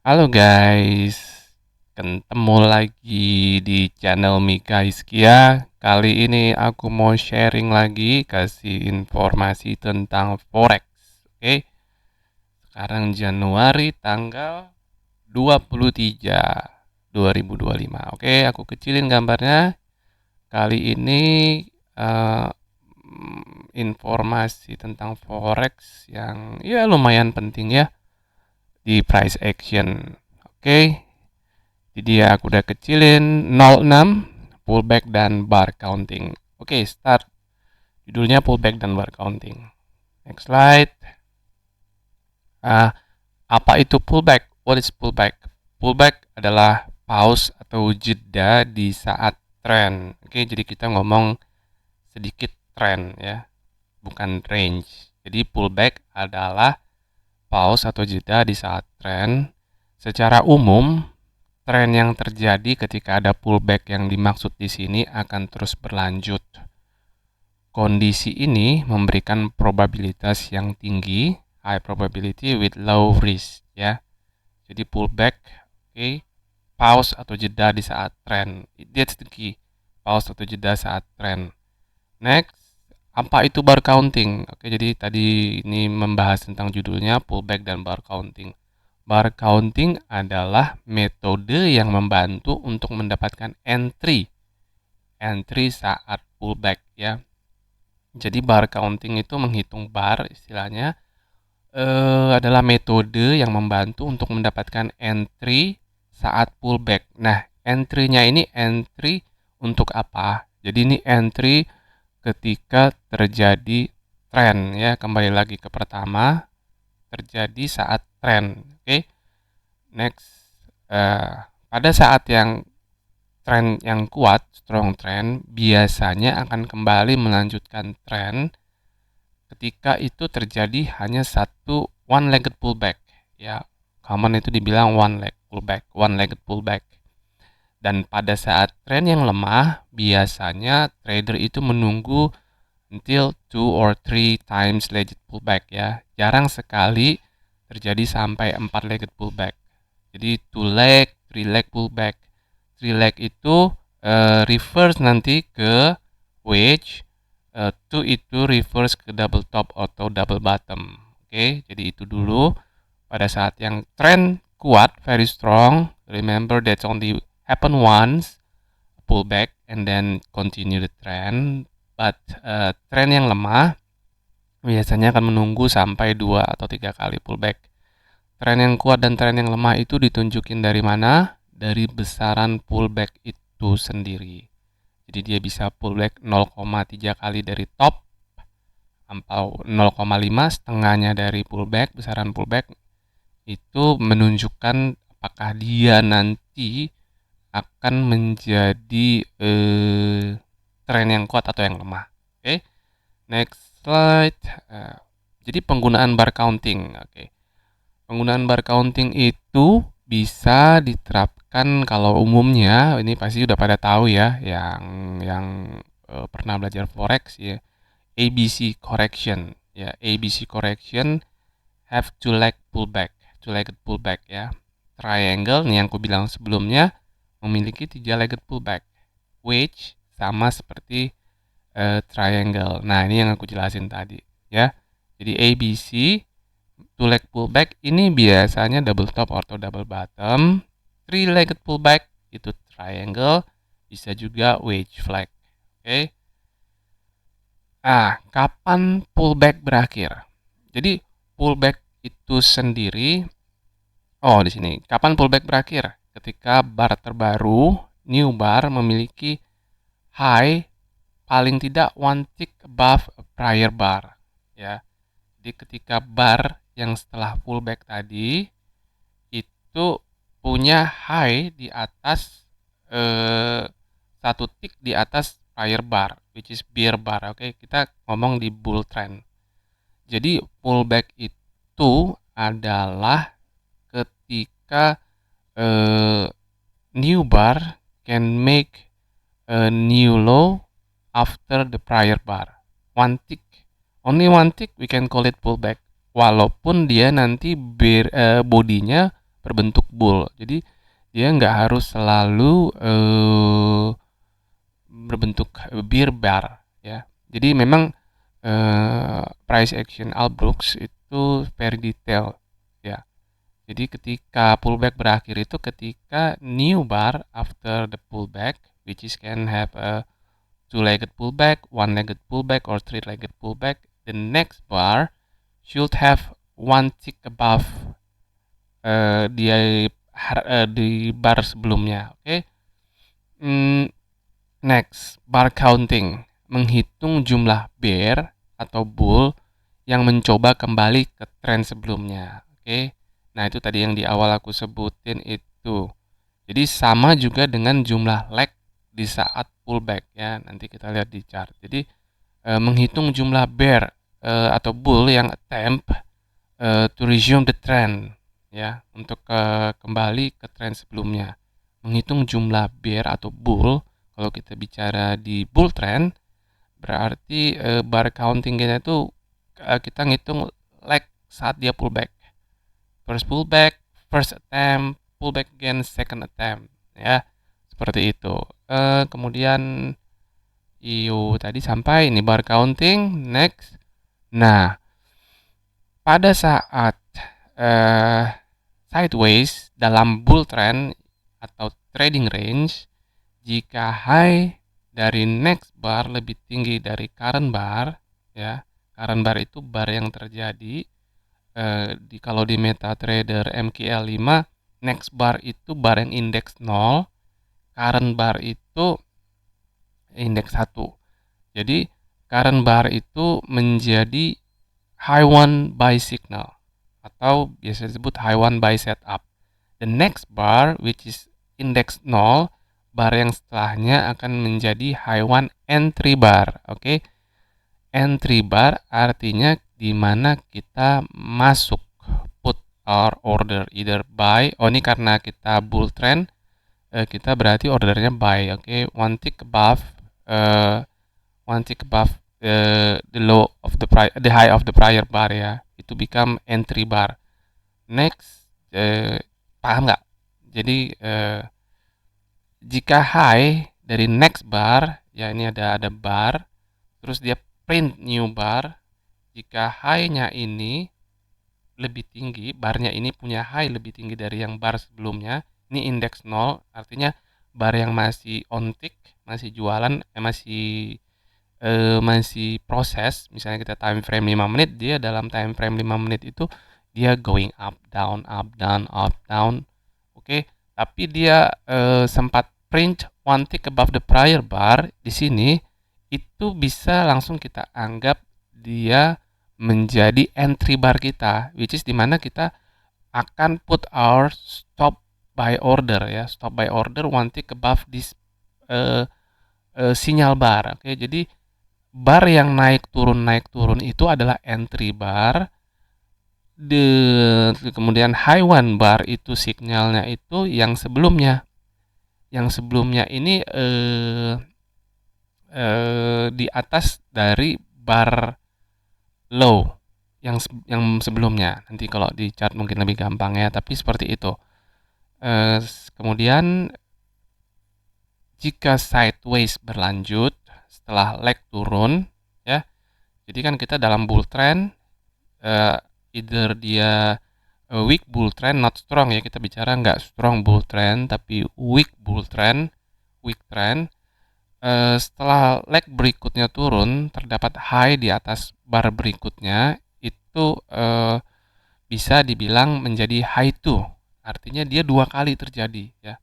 Halo guys, ketemu lagi di channel Mika Hizkia. Kali ini aku mau sharing lagi, kasih informasi tentang Forex. Oke, sekarang Januari tanggal 23, 2025. Oke, aku kecilin gambarnya. Kali ini eh, informasi tentang Forex yang ya lumayan penting ya di price action. Oke, jadi ya aku udah kecilin 06 pullback dan bar counting. Oke, start. Judulnya pullback dan bar counting. Next slide. Ah, apa itu pullback? What is pullback? Pullback adalah pause atau jeda di saat trend. Oke, jadi kita ngomong sedikit trend ya, bukan range. Jadi pullback adalah pause atau jeda di saat trend. Secara umum, tren yang terjadi ketika ada pullback yang dimaksud di sini akan terus berlanjut. Kondisi ini memberikan probabilitas yang tinggi, high probability with low risk ya. Jadi pullback, okay, pause atau jeda di saat tren. That's the key. Pause atau jeda saat tren. Next, apa itu bar counting? Oke, jadi tadi ini membahas tentang judulnya pullback dan bar counting. Bar counting adalah metode yang membantu untuk mendapatkan entry saat pullback ya. Jadi bar counting itu menghitung bar istilahnya adalah metode yang membantu untuk mendapatkan entry saat pullback. Nah, entry-nya ini entry untuk apa? Jadi ini entry ketika terjadi tren ya. Kembali lagi ke pertama, terjadi saat tren. Oke. Next, pada saat yang tren yang kuat, strong trend, biasanya akan kembali melanjutkan tren ketika itu terjadi hanya satu one-legged pullback. Ya, common itu dibilang one-legged pullback. Dan pada saat tren yang lemah, biasanya trader itu menunggu until 2 or 3 times legged pullback ya. Jarang sekali terjadi sampai 4 legged pullback. Jadi 2 leg, 3 leg pullback. 3 leg itu reverse nanti ke wedge, 2 itu reverse ke double top atau double bottom. Oke, jadi itu dulu. Pada saat yang trend kuat, very strong, remember that's only happen once, pullback and then continue the trend. But trend yang lemah biasanya akan menunggu sampai 2 atau 3 kali pullback. Tren yang kuat dan tren yang lemah itu ditunjukin dari mana? Dari besaran pullback itu sendiri. Jadi dia bisa pullback 0,3 kali dari top atau 0,5 setengahnya dari pullback, besaran pullback itu menunjukkan apakah dia nanti akan menjadi tren yang kuat atau yang lemah. Oke, next slide. Jadi penggunaan bar counting. Oke, penggunaan bar counting itu bisa diterapkan kalau umumnya ini pasti udah pada tahu ya yang pernah belajar forex ya. ABC correction ya, ABC correction have two-legged pullback ya. Triangle nih yang aku bilang sebelumnya memiliki 3-legged pullback. Wedge sama seperti triangle. Nah, ini yang aku jelasin tadi ya. Jadi ABC two-leg pullback ini biasanya double top atau double bottom. Three-legged pullback itu triangle, bisa juga wedge flag. Oke. Kapan pullback berakhir? Jadi pullback itu sendiri, di sini. Kapan pullback berakhir? Ketika bar terbaru, new bar memiliki high paling tidak one tick above a prior bar, ya. Jadi ketika bar yang setelah pullback tadi itu punya high di atas satu tick di atas prior bar, which is bear bar. Oke, kita ngomong di bull trend. Jadi pullback itu adalah ketika new bar can make a new low after the prior bar. One tick, only one tick we can call it pullback. Walaupun dia nanti bodinya berbentuk bull. Jadi dia nggak harus selalu berbentuk bear bar ya. Jadi memang price action Albrooks itu very detail ya. Jadi ketika pullback berakhir itu ketika new bar after the pullback, which is can have a two-legged pullback, one-legged pullback, or three-legged pullback, the next bar should have one tick above di bar sebelumnya. Oke. Next, bar counting, menghitung jumlah bear atau bull yang mencoba kembali ke tren sebelumnya. Oke. Nah, itu tadi yang di awal aku sebutin itu. Jadi sama juga dengan jumlah leg di saat pullback ya. Nanti kita lihat di chart. Jadi menghitung jumlah bear atau bull yang attempt to resume the trend ya, untuk kembali ke tren sebelumnya. Menghitung jumlah bear atau bull, kalau kita bicara di bull trend, berarti bar counting kita itu kita ngitung leg saat dia pullback. First pullback, first attempt, pullback again, second attempt ya. Seperti itu. Kemudian tadi sampai ini bar counting, next. Nah, pada saat sideways dalam bull trend atau trading range, jika high dari next bar lebih tinggi dari current bar ya. Current bar itu bar yang terjadi kalau di MetaTrader MQL5, next bar itu bar yang indeks 0, current bar itu indeks 1. Jadi current bar itu menjadi high one buy signal atau biasa disebut high one buy setup. The next bar which is index 0, bar yang setelahnya akan menjadi high one entry bar. Oke. Entry bar artinya di mana kita masuk, put our order either buy. Ini karena kita bull trend, kita berarti ordernya buy. Oke. One tick above the low of the high of the prior bar ya, itu become entry bar. Next, paham nggak? Jadi jika high dari next bar ya, ini ada bar, terus dia print new bar. Jika high-nya ini lebih tinggi, barnya ini punya high lebih tinggi dari yang bar sebelumnya, ini indeks 0, artinya bar yang masih on tick, masih jualan, masih proses. Misalnya kita time frame 5 menit, dia dalam time frame 5 menit itu dia going up down up down up down. Oke. Tapi dia sempat print one tick above the prior bar di sini, itu bisa langsung kita anggap dia menjadi entry bar kita, which is dimana kita akan put our stop buy order ya, stop buy order one tick above this sinyal bar. Oke. Jadi bar yang naik turun itu adalah entry bar. Kemudian high one bar itu signalnya itu yang sebelumnya. Yang sebelumnya ini di atas dari bar low yang sebelumnya. Nanti kalau di chart mungkin lebih gampang ya, tapi seperti itu. Kemudian jika sideways berlanjut setelah leg turun ya, jadi kan kita dalam bull trend, either dia weak bull trend, not strong ya, kita bicara nggak strong bull trend tapi weak bull trend, weak trend. Setelah leg berikutnya turun, terdapat high di atas bar berikutnya, itu bisa dibilang menjadi high 2. Artinya dia 2 kali terjadi ya.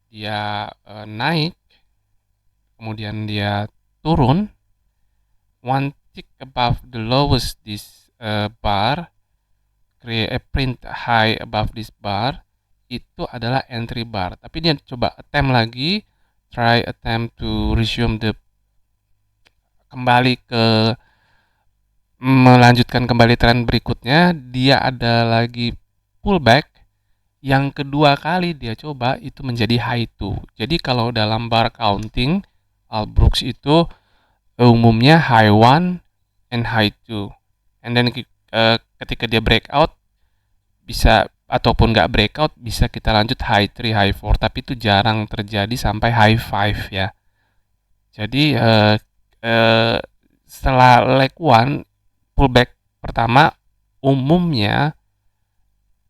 Dia naik, kemudian dia turun, one tick above the lowest this bar, create a print high above this bar, itu adalah entry bar. Tapi dia coba attempt lagi, attempt to resume melanjutkan kembali tren berikutnya, dia ada lagi pullback. Yang kedua kali dia coba itu menjadi high 2. Jadi kalau dalam bar counting Albrooks itu umumnya high 1 and high 2. And then ketika dia breakout bisa ataupun nggak breakout bisa kita lanjut high 3, high 4, tapi itu jarang terjadi sampai high 5 ya. Jadi eh, setelah leg 1 pullback pertama umumnya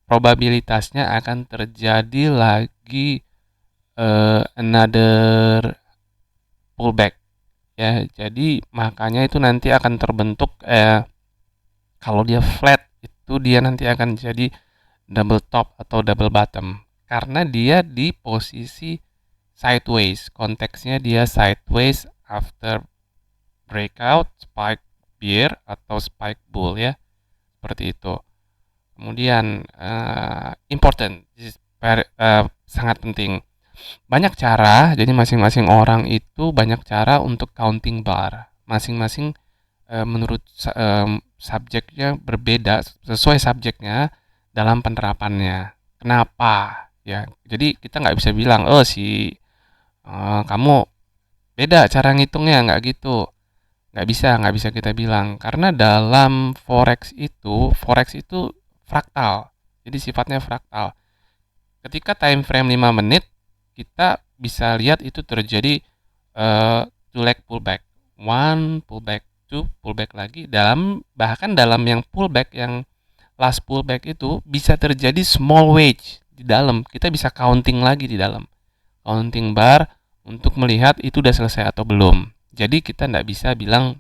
probabilitasnya akan terjadi lagi another pullback ya. Jadi makanya itu nanti akan terbentuk kalau dia flat itu dia nanti akan jadi double top atau double bottom karena dia di posisi sideways. Konteksnya dia sideways after breakout, spike bear atau spike bull ya. Seperti itu. Kemudian important, sangat penting. Banyak cara, jadi masing-masing orang itu banyak cara untuk counting bar. Masing-masing menurut subjeknya berbeda, sesuai subjeknya dalam penerapannya. Kenapa? Ya, jadi kita nggak bisa bilang, oh kamu beda cara ngitungnya, nggak gitu. Nggak bisa kita bilang. Karena dalam forex itu fraktal. Jadi sifatnya fraktal. Ketika time frame 5 menit, kita bisa lihat itu terjadi two leg pullback. One pullback, two pullback lagi. Bahkan dalam yang pullback, yang last pullback itu bisa terjadi small wedge di dalam. Kita bisa counting lagi di dalam. Counting bar untuk melihat itu udah selesai atau belum. Jadi kita nggak bisa bilang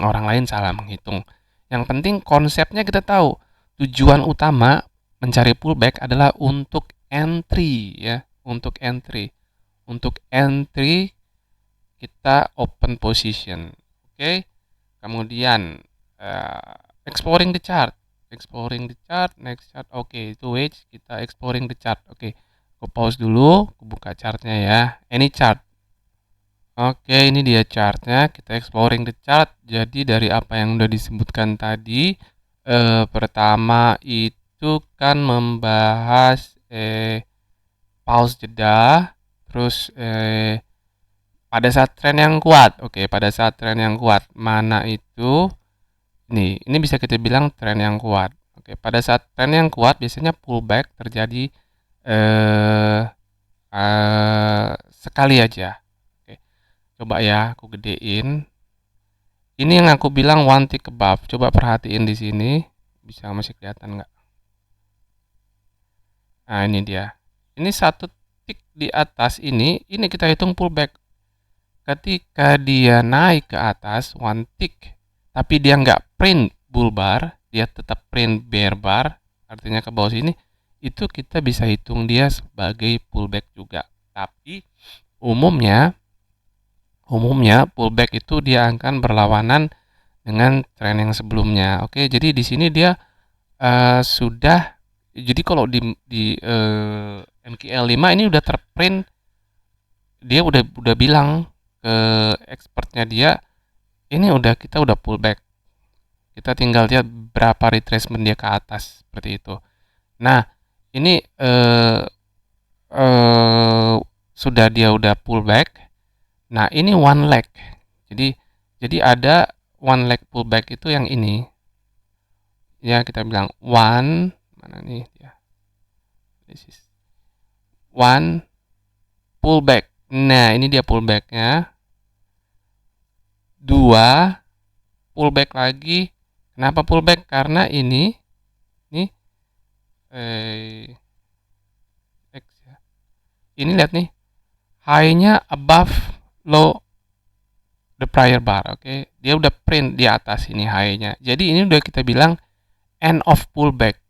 orang lain salah menghitung. Yang penting konsepnya kita tahu. Tujuan utama mencari pullback adalah untuk entry ya, untuk entry. Untuk entry kita open position. Oke. Kemudian exploring the chart. Exploring the chart, next chart. Oke, itu wedge, kita exploring the chart. Oke. Aku pause dulu, aku buka chartnya ya. Any chart. Oke, ini dia chartnya. Kita exploring the chart. Jadi dari apa yang udah disebutkan tadi, pertama itu kan membahas pause jeda, terus pada saat tren yang kuat. Oke, pada saat tren yang kuat, mana itu? Ini bisa kita bilang tren yang kuat. Oke, pada saat tren yang kuat biasanya pullback terjadi sekali aja. Coba ya, aku gedein. Ini yang aku bilang one tick above. Coba perhatiin di sini, bisa masih kelihatan nggak? Nah, ini dia. Ini satu tick di atas ini kita hitung pullback. Ketika dia naik ke atas one tick, tapi dia nggak print bull bar, dia tetap print bear bar, artinya ke bawah sini, itu kita bisa hitung dia sebagai pullback juga. Tapi umumnya pullback itu dia akan berlawanan dengan tren yang sebelumnya. Oke, jadi di sini dia sudah, jadi kalau di MQL 5 ini udah terprint, dia udah bilang ke expertnya dia, ini kita udah pullback. Kita tinggal lihat berapa retracement dia ke atas seperti itu. Nah, ini dia udah pullback. Nah, ini one leg. Jadi ada one leg pullback itu yang ini. Ya, kita bilang one, mana nih ya. This is one pullback. Nah, ini dia pullbacknya. 2 pullback lagi. Kenapa pullback? Karena ini X ya. Ini lihat nih. High-nya above low the prior bar, oke. Dia udah print di atas ini high-nya. Jadi ini udah kita bilang end of pullback.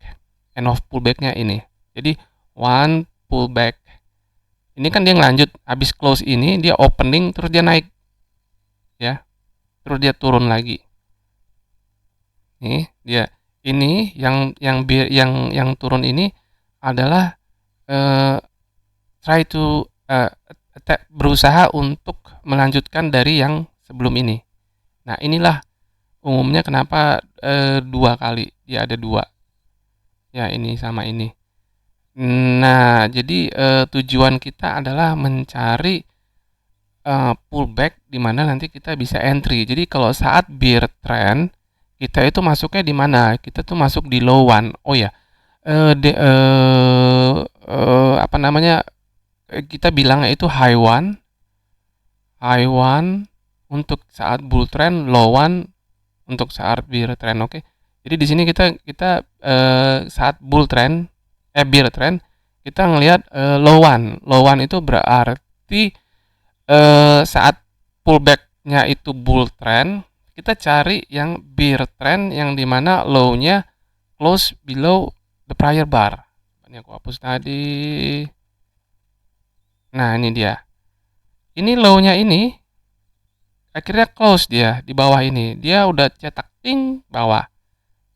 End of pullback-nya ini. Jadi one pullback. Ini kan dia ngelanjut, habis close ini dia opening terus dia naik. Ya. Terus dia turun lagi. Nih, dia. Ini yang turun ini adalah try to berusaha untuk melanjutkan dari yang sebelum ini. Nah, inilah umumnya kenapa 2 kali. Dia ada 2. Ya, ini sama ini. Nah, jadi tujuan kita adalah mencari pullback di mana nanti kita bisa entry. Jadi kalau saat bear trend, kita itu masuknya di mana? Kita tuh masuk di low one. Oh ya, apa namanya, kita bilangnya itu high one untuk saat bull trend, low one untuk saat bear trend, oke. Jadi di sini kita kita saat bear trend kita ngelihat low one. Low one itu berarti saat pullback-nya itu bull trend, kita cari yang bear trend yang dimana low-nya close below the prior bar. Ini aku hapus tadi. Nah, ini dia. Ini low-nya ini akhirnya close dia di bawah ini. Dia udah cetak ting bawah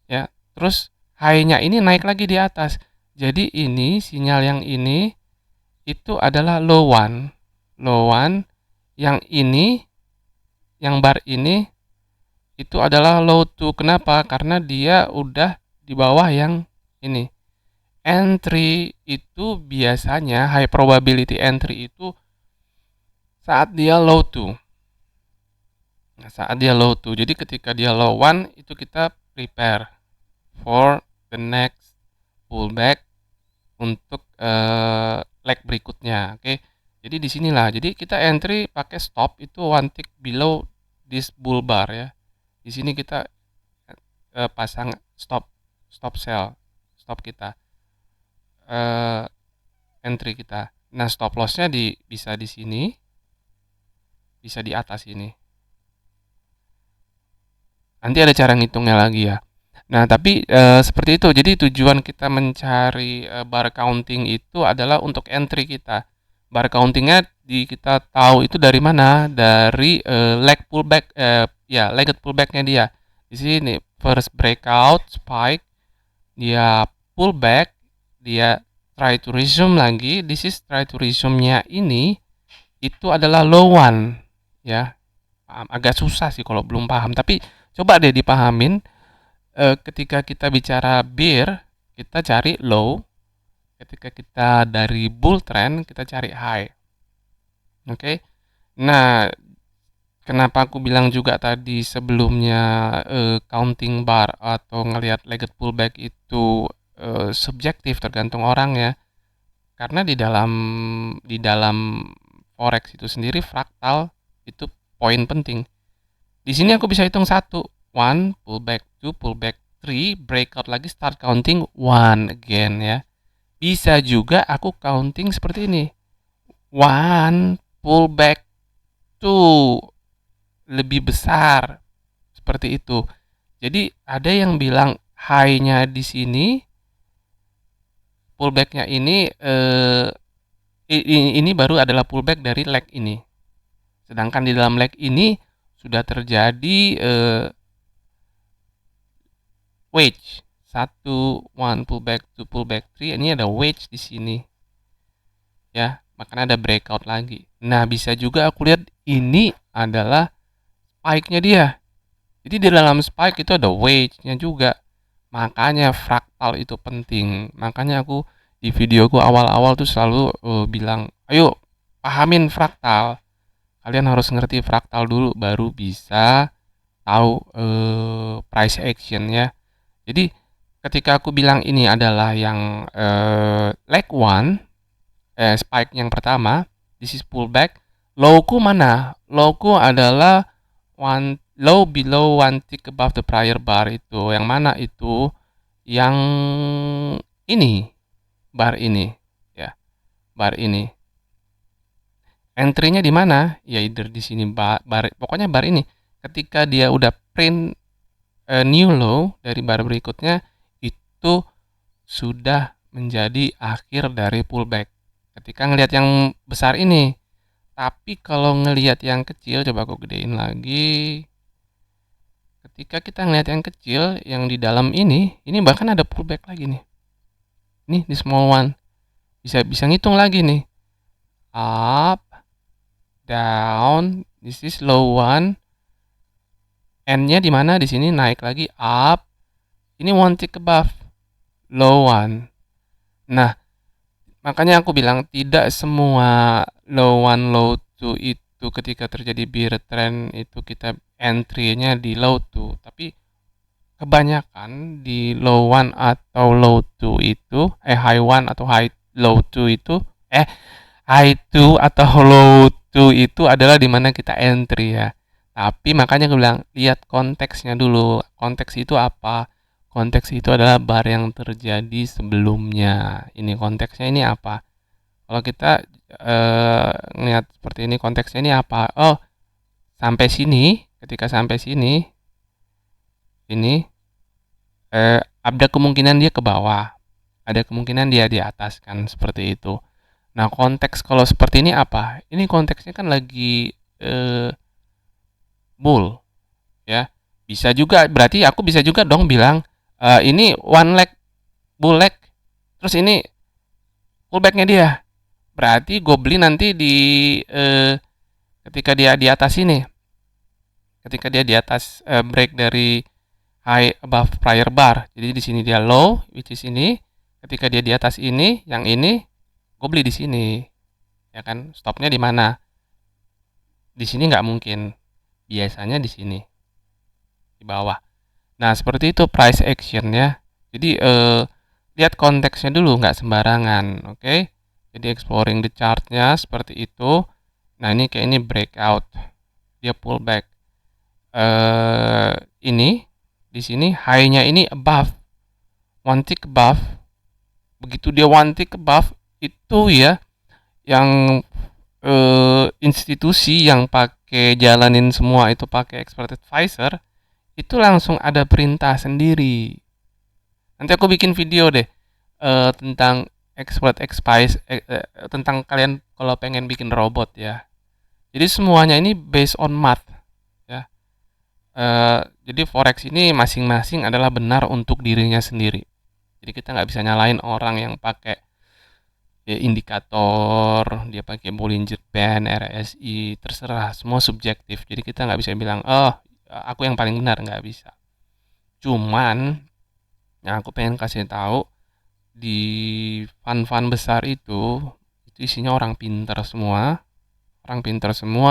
ya. Terus high-nya ini naik lagi di atas. Jadi ini sinyal yang ini itu adalah low one. Low one yang ini yang bar ini itu adalah low two. Kenapa? Karena dia udah di bawah yang ini. Entry itu biasanya high probability entry itu saat dia low two. Nah, saat dia low two. Jadi ketika dia low one itu kita prepare for the next pullback untuk leg berikutnya. Oke. Jadi di sinilah. Jadi kita entry pakai stop itu one tick below this bull bar ya. Di sini kita pasang stop sell, stop kita. Entry kita. Nah, stop lossnya bisa di sini, bisa di atas ini. Nanti ada cara ngitungnya lagi ya. Nah, tapi seperti itu. Jadi tujuan kita mencari bar counting itu adalah untuk entry kita. Bar countingnya kita tahu itu dari mana? Dari leg pullback, ya legged pullbacknya dia. Di sini first breakout spike, dia pullback, dia try to resume lagi. This is try to resume-nya ini itu adalah low one ya. Agak susah sih kalau belum paham, tapi coba deh dipahamin. Ketika kita bicara bear, kita cari low. Ketika kita dari bull trend, kita cari high. Oke. Nah, kenapa aku bilang juga tadi sebelumnya counting bar atau ngelihat legged pullback itu subjektif, tergantung orang ya. Karena di dalam forex itu sendiri fraktal itu poin penting. Di sini aku bisa hitung 1, 1 pullback, 2 pullback, 3 breakout lagi, start counting 1 again ya. Bisa juga aku counting seperti ini. 1 pullback 2 lebih besar seperti itu. Jadi ada yang bilang high-nya di sini, pullback-nya ini baru adalah pullback dari leg ini. Sedangkan di dalam leg ini sudah terjadi wedge 1 pullback, 2 pullback, 3. Ini ada wedge di sini ya, makanya ada breakout lagi. Nah, bisa juga aku lihat ini adalah spike-nya dia. Jadi di dalam spike itu ada wedge-nya juga. Makanya fraktal itu penting. Makanya aku di videoku awal-awal tuh selalu bilang, ayo pahamin fraktal. Kalian harus ngerti fraktal dulu baru bisa tahu price action ya. Jadi ketika aku bilang ini adalah yang leg one, spike yang pertama, this is pullback. Lowku mana? Lowku adalah one low below one tick above the prior bar itu. Yang mana itu? Yang ini, bar ini ya. Bar ini. Entry-nya di mana? Ya either di sini pokoknya bar ini. Ketika dia udah print new low dari bar berikutnya itu sudah menjadi akhir dari pullback. Ketika ngelihat yang besar ini. Tapi kalau ngelihat yang kecil, coba aku gedein lagi. Ketika kita ngelihat yang kecil, yang di dalam ini bahkan ada pullback lagi nih. Nih di small one. Bisa ngitung lagi nih. Up, down, this is low one. N-nya di mana? Di sini naik lagi up. Ini one tick above low one. Nah, makanya aku bilang tidak semua low one, low two itu ketika terjadi bear trend itu kita entry-nya di low two. Tapi kebanyakan di low one atau low two itu high one atau low two itu high two atau low two itu adalah dimana kita entry ya. Tapi makanya gue bilang lihat konteksnya dulu. Konteks itu apa? Konteks itu adalah bar yang terjadi sebelumnya. Ini konteksnya ini apa? Kalau kita ngelihat seperti ini konteksnya ini apa? Oh, sampai sini, ketika sampai sini ini ada kemungkinan dia ke bawah. Ada kemungkinan dia di atas kan seperti itu. Nah, konteks kalau seperti ini apa? Ini konteksnya kan lagi bull ya. Bisa juga berarti aku bisa juga dong bilang ini one leg bull leg terus ini pullbacknya dia. Berarti gue beli nanti di ketika dia di atas ini. Ketika dia di atas break dari high above prior bar. Jadi di sini dia low which is ini. Ketika dia di atas ini, yang ini gue beli di sini. Ya kan? Stopnya di mana? Di sini nggak mungkin. Biasanya di sini. Di bawah. Nah, seperti itu price action ya. Jadi lihat konteksnya dulu, nggak sembarangan, oke? Jadi exploring the chartnya seperti itu. Nah, ini kayak ini breakout, dia pullback. Ini di sini high-nya ini above, one tick above. Begitu dia one tick above itu ya, yang institusi yang pakai jalanin semua itu pakai expert advisor itu langsung ada perintah sendiri. Nanti aku bikin video deh tentang expert advice tentang kalian kalau pengen bikin robot ya. Jadi semuanya ini based on math ya. Jadi forex ini masing-masing adalah benar untuk dirinya sendiri. Jadi kita nggak bisa nyalain orang yang pakai ya, indikator, dia pakai Bollinger Band, RSI, terserah, semua subjektif. Jadi kita nggak bisa bilang, oh aku yang paling benar, nggak bisa. Cuman yang aku pengen kasih tahu di fund-fund besar itu isinya orang pintar semua,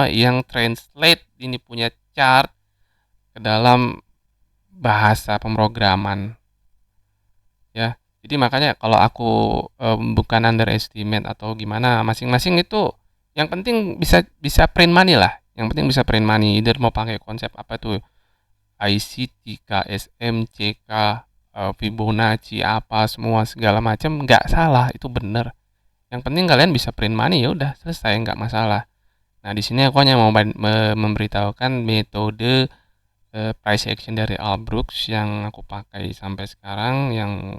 yang translate ini punya chart ke dalam bahasa pemrograman ya. Jadi makanya kalau aku bukan underestimate atau gimana, masing-masing itu yang penting bisa bisa print money lah. Yang penting bisa print money. Either mau pakai konsep apa tuh ICT, KSM, CK, Fibonacci apa semua segala macam nggak salah, itu bener. Yang penting kalian bisa print money ya udah selesai nggak masalah. Nah di sini aku hanya mau memberitahukan metode price action dari Albrooks yang aku pakai sampai sekarang yang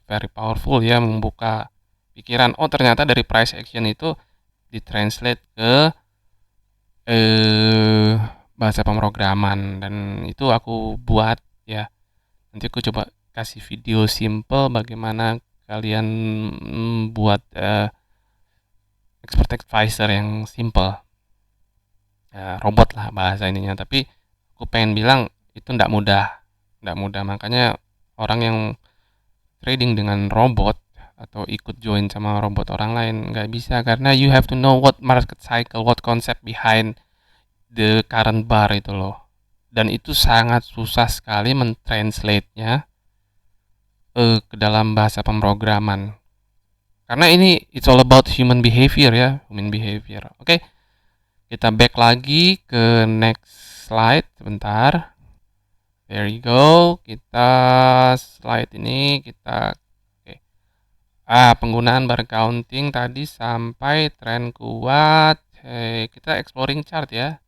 very powerful ya, membuka pikiran. Oh ternyata dari price action itu ditranslate ke bahasa pemrograman dan itu aku buat ya. Nanti aku coba kasih video simple bagaimana kalian buat expert advisor yang simple. Robot lah bahasa ininya, tapi aku pengen bilang itu nggak mudah. Makanya orang yang trading dengan robot atau ikut join sama robot orang lain nggak bisa, karena you have to know what market cycle, what concept behind the current bar itu loh. Dan itu sangat susah sekali mentranslate-nya ke dalam bahasa pemrograman. Karena ini it's all about human behavior ya, Oke, kita back lagi ke next slide sebentar. There you go. Kita slide ini kita penggunaan bar counting tadi sampai tren kuat. Kita exploring chart ya.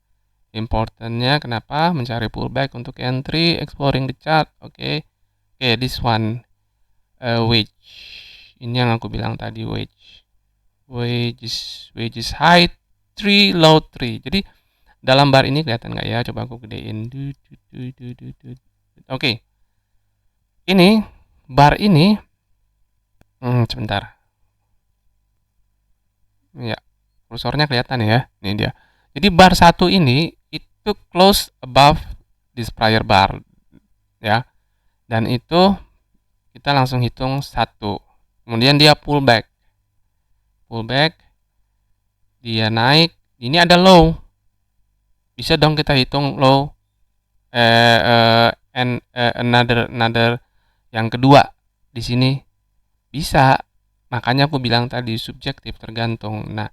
Importantnya kenapa? Mencari pullback untuk entry, exploring the chart. Oke, this one wedge. Ini yang aku bilang tadi wedge. Wedges high 3, low 3. Jadi dalam bar ini kelihatan nggak ya? Coba aku gedein. Oke. Ini bar ini sebentar. Ya, kursornya kelihatan ya. Ini dia. Jadi bar 1 ini itu close above this prior bar ya. Dan itu kita langsung hitung 1. Kemudian dia pullback. Dia naik. Ini ada low. Bisa dong kita hitung low and another yang kedua di sini? Bisa. Makanya aku bilang tadi subjektif, tergantung. Nah,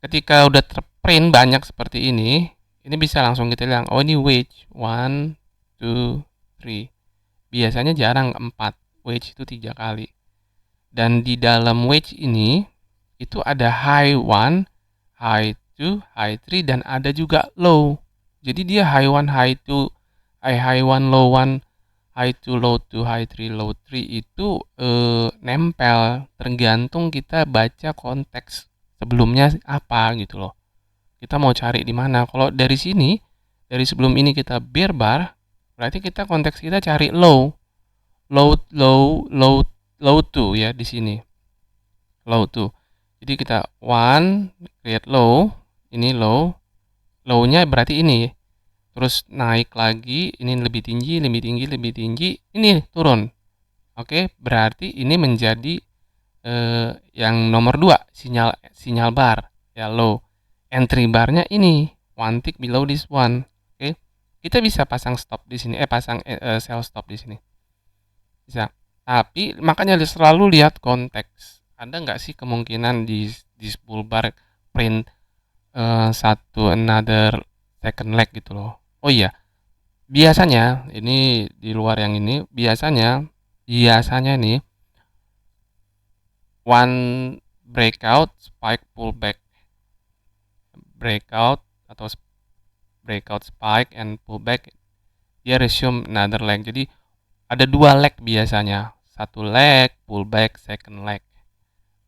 ketika udah terprint banyak seperti ini bisa langsung kita bilang, oh ini which 1 2 3. Biasanya jarang 4. Which itu 3 kali. Dan di dalam which ini itu ada high 1, high 2, high 3, dan ada juga low. Jadi dia high 1, high 2, high 1, low 1, high 2, low 2, high 3, low 3 itu nempel, tergantung kita baca konteks sebelumnya apa gitu loh. Kita mau cari di mana. Kalau dari sini, dari sebelum ini kita bear bar, berarti kita konteks kita cari low. Low 2 ya di sini. Low 2. Jadi kita 1 create low, ini low. Low-nya berarti ini. Terus naik lagi, ini lebih tinggi, lebih tinggi, lebih tinggi, ini turun. Oke, berarti ini menjadi yang nomor 2, sinyal bar ya, low. Entry barnya ini, one tick below this one. Oke. Kita bisa pasang stop di sini, pasang sell stop di sini. Bisa. Tapi makanya selalu lihat konteks. Ada nggak sih kemungkinan di bull bar print satu another second leg gitu loh. Oh iya, biasanya ini di luar yang ini biasanya nih one breakout spike pullback, breakout atau breakout spike and pullback, dia resume another leg. Jadi ada 2 leg biasanya, 1 leg pullback, second leg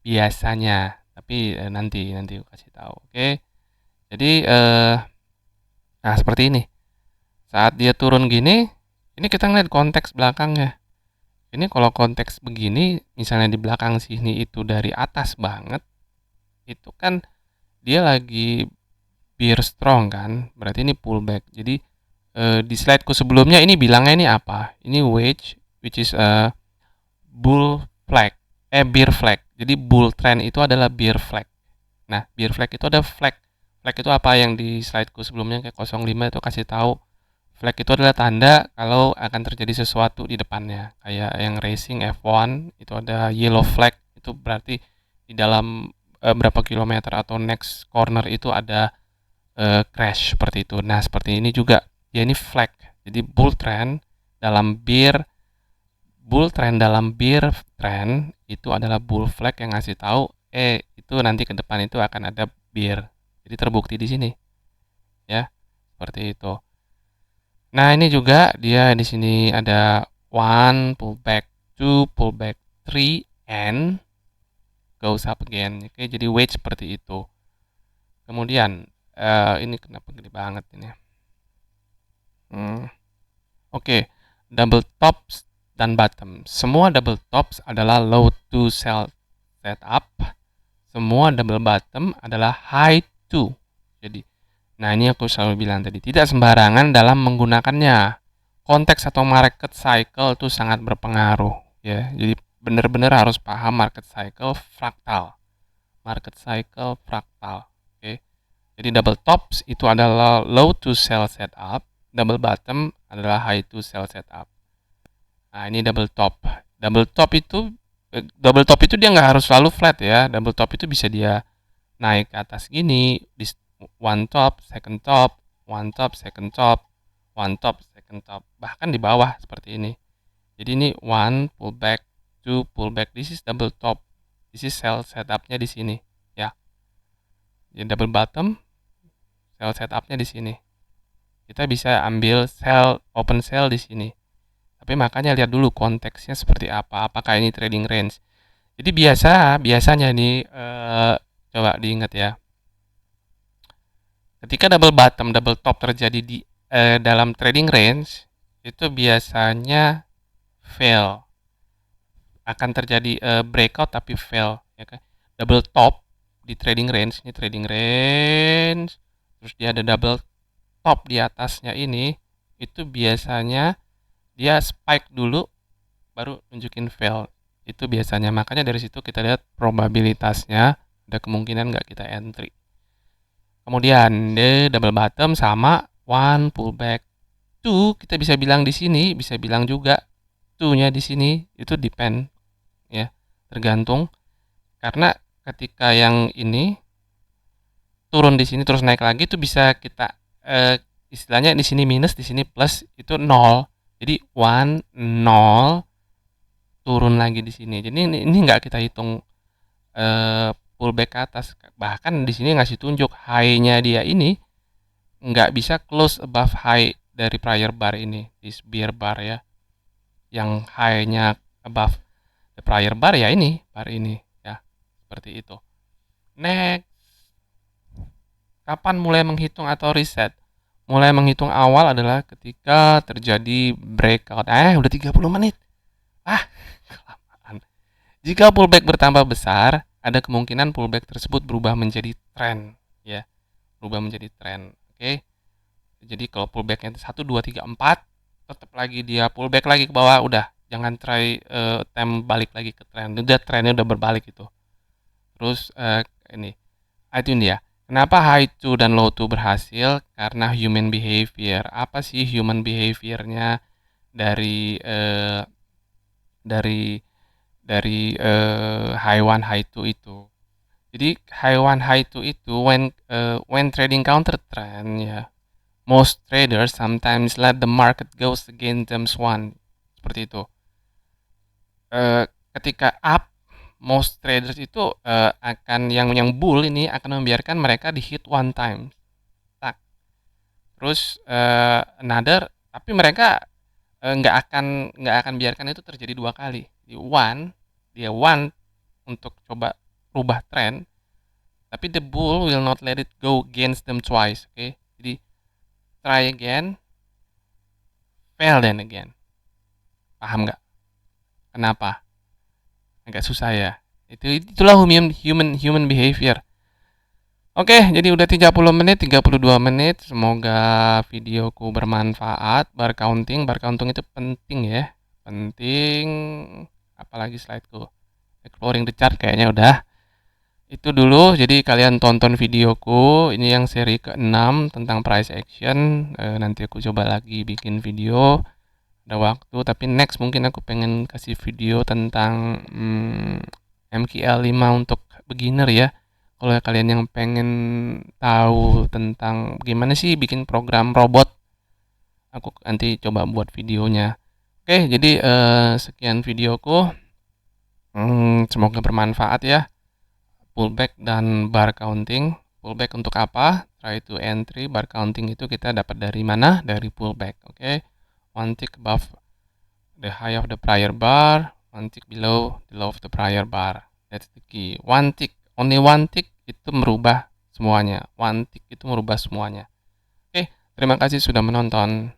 biasanya. Tapi nanti aku kasih tahu. Oke. Jadi nah seperti ini. Saat dia turun gini, ini kita ngeliat konteks belakangnya. Ini kalau konteks begini, misalnya di belakang sini itu dari atas banget, itu kan dia lagi bear strong kan, berarti ini pullback. Jadi di slideku sebelumnya ini bilangnya ini apa? Ini which is bull flag, bear flag. Jadi bull trend itu adalah bear flag. Nah, bear flag itu ada flag. Flag itu apa yang di slideku sebelumnya kayak 05 itu kasih tahu. Flag itu adalah tanda kalau akan terjadi sesuatu di depannya. Kayak yang racing F1 itu ada yellow flag, itu berarti di dalam berapa kilometer atau next corner itu ada crash seperti itu. Nah, seperti ini juga. Ya ini flag. Jadi bull trend dalam bear trend itu adalah bull flag yang ngasih tahu itu nanti ke depan itu akan ada bear. Jadi terbukti di sini. Ya, seperti itu. Nah, ini juga dia di sini ada 1 pullback, 2 pullback, 3 and goes up again. Oke, jadi wedge seperti itu. Kemudian ini kenapa gede banget ini? Oke, double tops dan bottom. Semua double tops adalah low to sell setup. Semua double bottom adalah high to. Jadi, nah ini aku selalu bilang tadi, tidak sembarangan dalam menggunakannya. Konteks atau market cycle itu sangat berpengaruh ya. Jadi benar-benar harus paham market cycle fraktal. Market cycle fraktal. Oke. Jadi double tops itu adalah low to sell setup, double bottom adalah high to sell setup. Nah, ini double top. Double top itu dia nggak harus selalu flat ya. Double top itu bisa dia naik ke atas gini, di one top, second top, one top, second top, one top, second top, bahkan di bawah seperti ini. Jadi ini one pullback, two pullback. This is double top. This is sell setupnya di sini ya. Jadi double bottom, sell setupnya di sini. Kita bisa ambil sell, open sell di sini. Tapi makanya lihat dulu konteksnya seperti apa. Apakah ini trading range? Jadi biasanya nih coba diingat ya. Ketika double bottom, double top terjadi di dalam trading range, itu biasanya fail. Akan terjadi breakout tapi fail, ya kan? Double top di trading range, ini trading range, terus dia ada double top di atasnya ini, itu biasanya dia spike dulu baru nunjukin fail. Itu biasanya, makanya dari situ kita lihat probabilitasnya ada kemungkinan nggak kita entry. Kemudian the double bottom sama one pullback, 2 kita bisa bilang di sini, bisa bilang juga 2-nya di sini itu depend ya, tergantung. Karena ketika yang ini turun di sini terus naik lagi itu bisa kita istilahnya di sini minus, di sini plus, itu 0. Jadi 1 0 turun lagi di sini. Jadi ini nggak kita hitung pullback ke atas. Bahkan di sini ngasih tunjuk high-nya dia ini nggak bisa close above high dari prior bar ini, this bear bar ya. Yang high-nya above the prior bar ya ini, bar ini ya. Seperti itu. Next, kapan mulai menghitung atau reset? Mulai menghitung awal adalah ketika terjadi breakout. Udah 30 menit. Kelamaan. Jika pullback bertambah besar, ada kemungkinan pullback tersebut berubah menjadi tren ya. Berubah menjadi tren. Oke. Jadi kalau pullbacknya 1 2 3 4 tetap lagi dia pullback lagi ke bawah, udah jangan try balik lagi ke tren. Udah trennya udah berbalik itu. Terus itu dia. Kenapa high 2 dan low 2 berhasil? Karena human behavior. Apa sih human behaviornya dari high 1 high 2 itu? Jadi high 1 high 2 itu when trading counter trend ya. Most traders sometimes let the market goes against them one. Seperti itu. Ketika up, most traders itu akan yang bull ini akan membiarkan mereka di hit one time. Tak. Terus another, tapi mereka nggak akan biarkan itu terjadi 2 kali. Dia one untuk coba rubah trend, tapi the bull will not let it go against them twice. Oke. Jadi try again, fail then again. Paham nggak? Kenapa? Agak susah ya. Itulah human behavior. Oke, jadi udah 30 menit, 32 menit. Semoga videoku bermanfaat. Bar counting itu penting ya. Penting. Apalagi slideku. Exploring the chart kayaknya udah. Itu dulu, jadi kalian tonton videoku. Ini yang seri ke-6 tentang price action. Nanti aku coba lagi bikin video. Ada waktu, tapi next mungkin aku pengen kasih video tentang MQL 5 untuk beginner ya. Kalau kalian yang pengen tahu tentang gimana sih bikin program robot, aku nanti coba buat videonya. Oke, jadi sekian videoku. Semoga bermanfaat ya. Pullback dan bar counting. Pullback untuk apa? Try to entry. Bar counting itu kita dapat dari mana? Dari pullback. Oke. One tick above the high of the prior bar, one tick below the low of the prior bar. That's the key. One tick, only one tick itu merubah semuanya. One tick itu merubah semuanya. Oke, terima kasih sudah menonton.